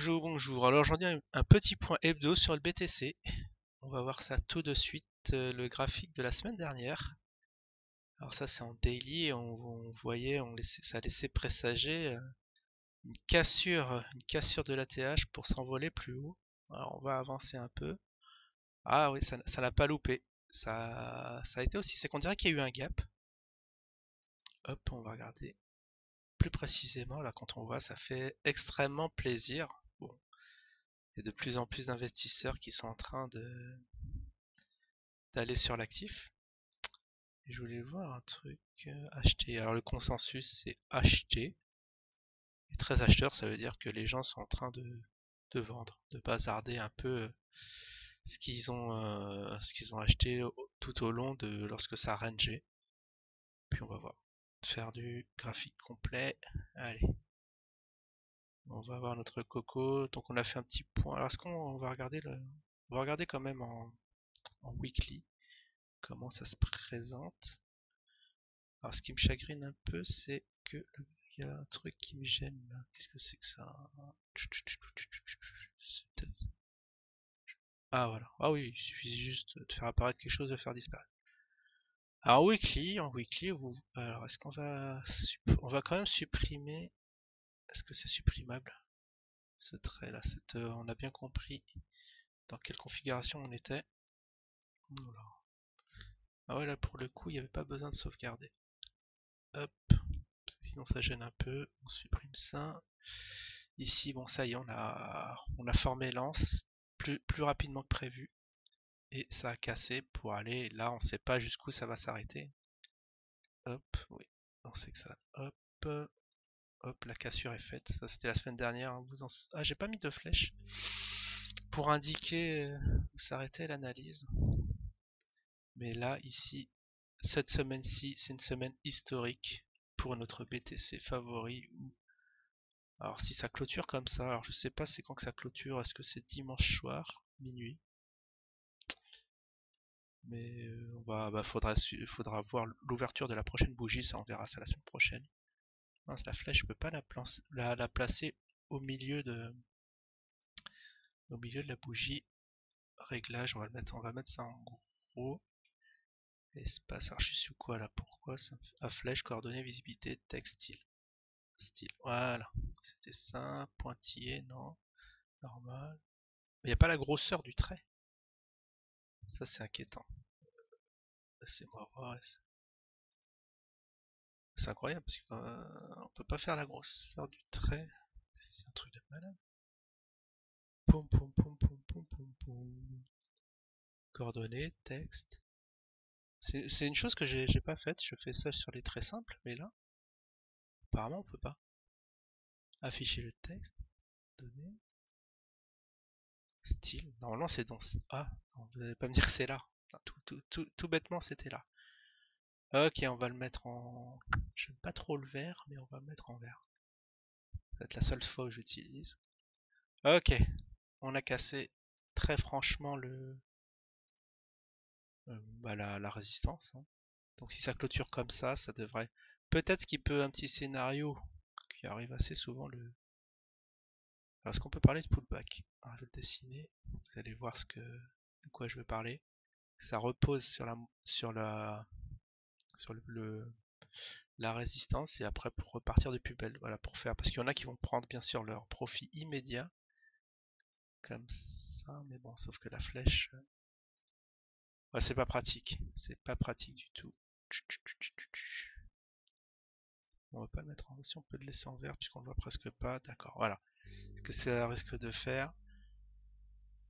Bonjour, bonjour. Alors aujourd'hui un petit point hebdo sur le BTC. On va voir ça tout de suite, le graphique de la semaine dernière. Alors ça c'est en daily et on voyait, ça laissait présager une cassure de l'ATH pour s'envoler plus haut. Alors on va avancer un peu. Ah oui, ça n'a pas loupé. Ça a été aussi, c'est qu'on dirait qu'il y a eu un gap. Hop, on va regarder plus précisément. Là quand on voit, ça fait extrêmement plaisir. Bon, il y a de plus en plus d'investisseurs qui sont en train d'aller sur l'actif. Et je voulais voir un truc, acheter. Alors le consensus c'est acheter. Et très acheteur, ça veut dire que les gens sont en train de vendre, de bazarder un peu ce qu'ils ont acheté tout au long de lorsque ça rangeait. Puis on va voir. Faire du graphique complet. Allez. On va voir notre coco. Donc on a fait un petit point. Alors est-ce qu'on va regarder on va regarder quand même en weekly comment ça se présente. Alors ce qui me chagrine un peu, c'est que il y a un truc qui me gêne là. Qu'est-ce que c'est que ça? Ah voilà. Ah oui, il suffit juste de faire apparaître quelque chose, de faire disparaître. Alors en weekly, alors est-ce qu'on va, on va quand même supprimer. Est-ce que c'est supprimable ce trait là? On a bien compris dans quelle configuration on était. Voilà. Ah ouais là pour le coup, il n'y avait pas besoin de sauvegarder. Hop, parce que sinon ça gêne un peu. On supprime ça. Ici, bon, ça y est, on a formé l'anse plus rapidement que prévu. Et ça a cassé pour aller là, on sait pas jusqu'où ça va s'arrêter. Hop, oui, on sait que ça. Hop, hop, la cassure est faite. Ça, c'était la semaine dernière. Hein, ah, j'ai pas mis de flèche pour indiquer où s'arrêtait l'analyse. Mais là, ici, cette semaine-ci, c'est une semaine historique pour notre BTC favori. Alors si ça clôture comme ça, alors je sais pas c'est quand que ça clôture, est-ce que c'est dimanche soir, minuit? Mais faudra voir l'ouverture de la prochaine bougie, ça on verra ça la semaine prochaine. Mince, la flèche, je peux pas la placer au milieu de la bougie. Réglage, on va mettre ça en gros. Espace, alors je suis sous quoi là? Pourquoi ça à flèche, coordonnées, visibilité, texte, style. Voilà, c'était ça, pointillé, non, normal. Il n'y a pas la grosseur du trait. Ça c'est inquiétant. Laissez-moi voir. C'est incroyable parce qu'on peut pas faire la grosseur du trait. C'est un truc de malade. Poum poum poum poum poum poum poum. Coordonnées, texte. C'est une chose que j'ai pas faite. Je fais ça sur les traits simples, mais là, apparemment, on peut pas. Afficher le texte. Données. Style. Normalement, c'est dans. Ah, non, vous n'allez pas me dire que c'est là. Tout bêtement, c'était là. Ok, on va le mettre en. J'aime pas trop le vert, mais on va le mettre en vert. Ça va être la seule fois où j'utilise. Ok, on a cassé très franchement la résistance. Hein. Donc si ça clôture comme ça devrait. Peut-être qu'il peut un petit scénario qui arrive assez souvent Alors est-ce qu'on peut parler de pullback? Alors, je vais le dessiner. Vous allez voir de quoi je veux parler. Ça repose sur la résistance et après pour repartir de plus belle. Voilà pour faire parce qu'il y en a qui vont prendre bien sûr leur profit immédiat comme ça, mais bon sauf que la flèche. Ouais, c'est pas pratique. C'est pas pratique du tout. On va pas le mettre en si on peut le laisser en vert puisqu'on le voit presque pas. D'accord, voilà. Ce que ça risque de faire,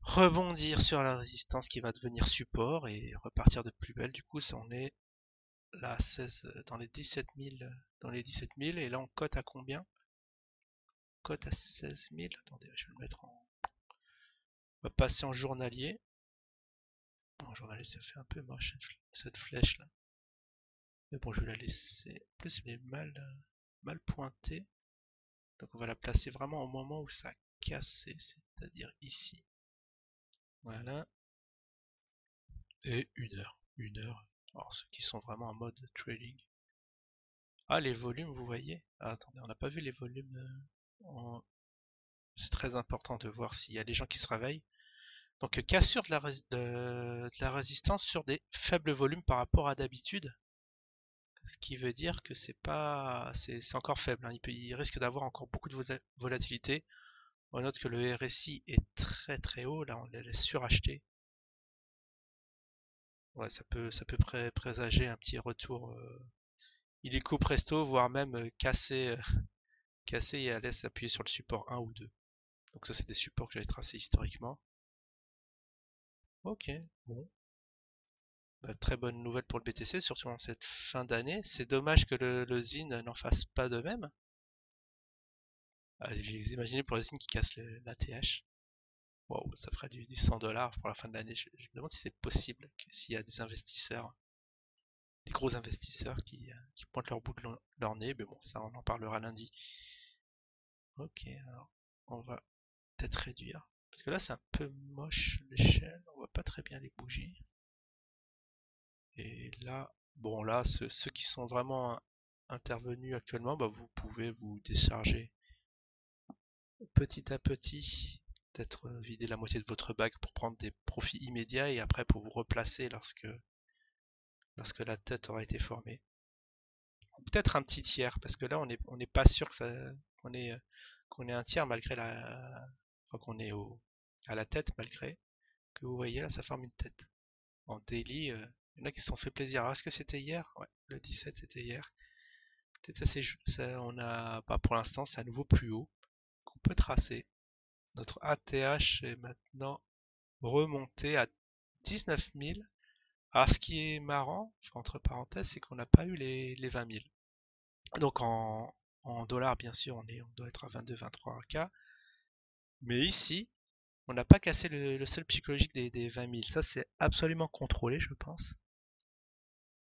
rebondir sur la résistance qui va devenir support et repartir de plus belle. Du coup, ça on est là 16 dans les 17 000 et là on cote à combien? Cote à 16 000. Attendez, je vais le mettre en. On va passer en journalier. En journalier, ça fait un peu moche cette flèche là. Mais bon, je vais la laisser. En plus, elle est mal pointée. Donc on va la placer vraiment au moment où ça a cassé, c'est-à-dire ici. Voilà. Et une heure. Une heure. Alors ceux qui sont vraiment en mode trading. Ah les volumes, vous voyez? Ah, attendez, on n'a pas vu les volumes C'est très important de voir s'il y a des gens qui se réveillent. Donc cassure de la résistance sur des faibles volumes par rapport à d'habitude. Ce qui veut dire que c'est encore faible, hein. Il risque d'avoir encore beaucoup de volatilité. On note que le RSI est très très haut, là on l'a suracheté. Ouais, ça peut présager un petit retour illico presto, voire même casser et aller s'appuyer sur le support 1 ou 2. Donc ça c'est des supports que j'avais tracés historiquement. Ok, bon. Bah, très bonne nouvelle pour le BTC, surtout en cette fin d'année. C'est dommage que le ZIN n'en fasse pas de même. Ah, vous imaginez pour le ZIN qui casse l'ATH. Wow, ça ferait du 100 $ pour la fin de l'année. Je me demande si c'est possible, que s'il y a des investisseurs, des gros investisseurs qui pointent leur bout de leur nez, mais bon, ça on en parlera lundi. Ok, alors on va peut-être réduire. Parce que là c'est un peu moche l'échelle, on voit pas très bien les bougies. Et là, bon là, ceux qui sont vraiment intervenus actuellement, bah, vous pouvez vous décharger petit à petit, peut-être vider la moitié de votre bague pour prendre des profits immédiats et après pour vous replacer lorsque la tête aura été formée. Peut-être un petit tiers, parce que là on n'est pas sûr qu'on ait un tiers malgré enfin qu'on est à la tête malgré que vous voyez là ça forme une tête. En daily, il y en a qui se sont fait plaisir. Alors est-ce que c'était hier? Ouais, le 17 c'était hier. Peut-être on a pas pour l'instant, c'est à nouveau plus haut qu'on peut tracer. Notre ATH est maintenant remonté à 19 000. Alors ce qui est marrant, entre parenthèses, c'est qu'on n'a pas eu les 20 000. Donc en dollars, bien sûr, on doit être à 22-23 K. Mais ici, on n'a pas cassé le seuil psychologique des 20 000. Ça, c'est absolument contrôlé, je pense.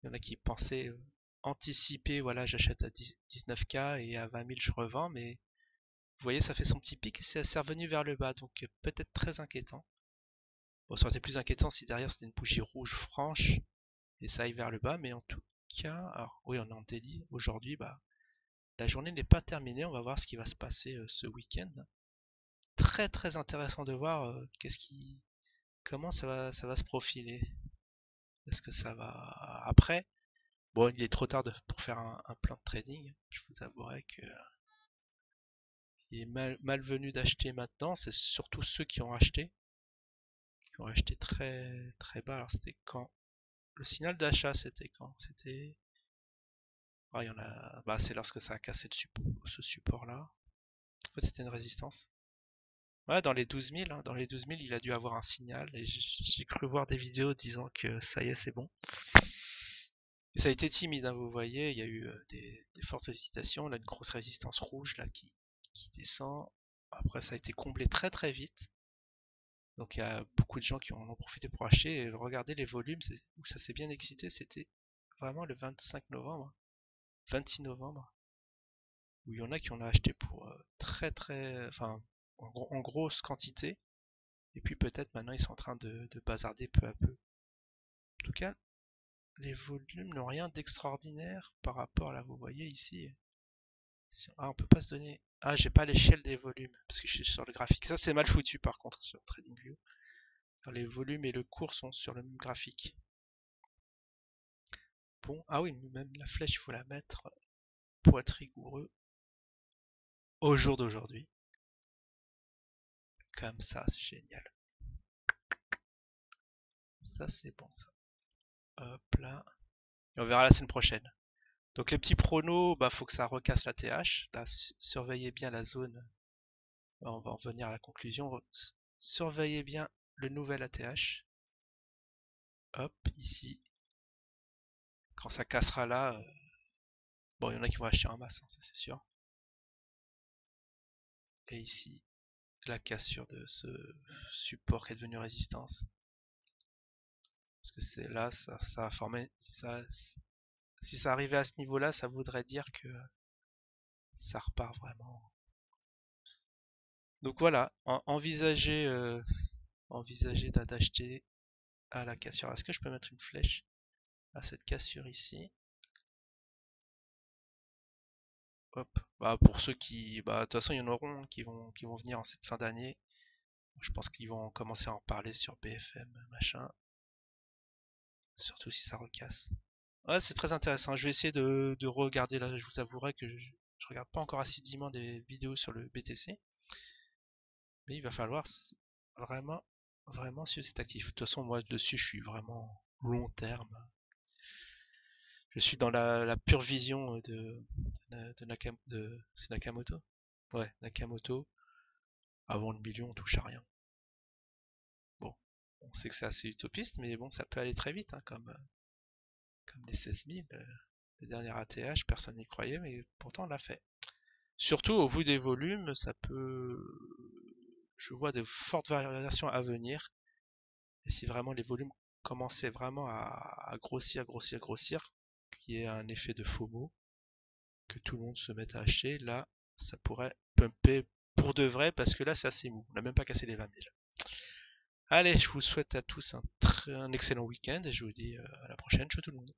Il y en a qui pensaient anticiper, voilà, j'achète à 19 K et à 20 000 je revends, mais vous voyez, ça fait son petit pic et c'est revenu vers le bas, donc peut-être très inquiétant. Bon, ça aurait été plus inquiétant si derrière c'était une bougie rouge franche et ça aille vers le bas, mais en tout cas, alors oui, on est en daily. Aujourd'hui, bah, la journée n'est pas terminée, on va voir ce qui va se passer ce week-end. Très très intéressant de voir comment ça va se profiler. Est-ce que ça va après? Bon, il est trop tard pour faire un plan de trading. Je vous avouerai que il est malvenu d'acheter maintenant. C'est surtout ceux qui ont acheté très très bas. Alors c'était quand? Le signal d'achat, c'était quand? C'était. Ah, il y en a. Bah, c'est lorsque ça a cassé ce support-là. En fait, c'était une résistance. Ouais, dans les 12 000, hein, dans les 12 000, il a dû avoir un signal et j'ai cru voir des vidéos disant que ça y est, c'est bon. Et ça a été timide, hein, vous voyez, il y a eu des fortes hésitations, là, une grosse résistance rouge là qui descend. Après, ça a été comblé très très vite. Donc il y a beaucoup de gens qui en ont profité pour acheter. Et regardez les volumes où ça s'est bien excité, c'était vraiment le 25 novembre, 26 novembre, où il y en a qui en ont acheté pour très très, enfin en grosse quantité. Et puis peut-être maintenant ils sont en train de bazarder peu à peu. En tout cas, les volumes n'ont rien d'extraordinaire par rapport là, vous voyez ici. Ah, on peut pas se donner. Ah, j'ai pas l'échelle des volumes parce que je suis sur le graphique. Ça c'est mal foutu par contre sur TradingView. Alors, les volumes et le cours sont sur le même graphique. Bon, ah oui, même la flèche, il faut la mettre pour être rigoureux au jour d'aujourd'hui. Comme ça, c'est génial. Ça, c'est bon, ça. Hop là. Et on verra la semaine prochaine. Donc les petits pronos, bah faut que ça recasse la TH. Là, surveillez bien la zone. On va en venir à la conclusion. Surveillez bien le nouvel ATH. Hop, ici. Quand ça cassera là, bon, il y en a qui vont acheter en masse, hein, ça c'est sûr. Et ici, la cassure de ce support qui est devenu résistance. Parce que c'est là, ça a formé. Si ça arrivait à ce niveau-là, ça voudrait dire que ça repart vraiment. Donc voilà, envisager d'acheter à la cassure. Est-ce que je peux mettre une flèche à cette cassure ici? Hop. Bah, pour ceux qui, bah, de toute façon, il y en auront qui vont venir en cette fin d'année. Je pense qu'ils vont commencer à en parler sur BFM, machin. Surtout si ça recasse. Ouais, c'est très intéressant. Je vais essayer de regarder là. Je vous avouerai que je regarde pas encore assidûment des vidéos sur le BTC. Mais il va falloir vraiment, vraiment suivre cet actif. De toute façon, moi, dessus, je suis vraiment long terme. Je suis dans la pure vision c'est Nakamoto? Ouais, Nakamoto. Avant le million, on touche à rien. Bon, on sait que c'est assez utopiste, mais bon, ça peut aller très vite, hein, comme les 16 000. Le dernier ATH, personne n'y croyait, mais pourtant on l'a fait. Surtout au vu des volumes, ça peut. Je vois de fortes variations à venir. Et si vraiment les volumes commençaient vraiment à grossir, grossir, grossir, qu'il y ait un effet de FOMO, que tout le monde se mette à acheter, là, ça pourrait pumper pour de vrai, parce que là, c'est assez mou. On n'a même pas cassé les 20 000. Allez, je vous souhaite à tous un excellent week-end et je vous dis à la prochaine. Ciao tout le monde.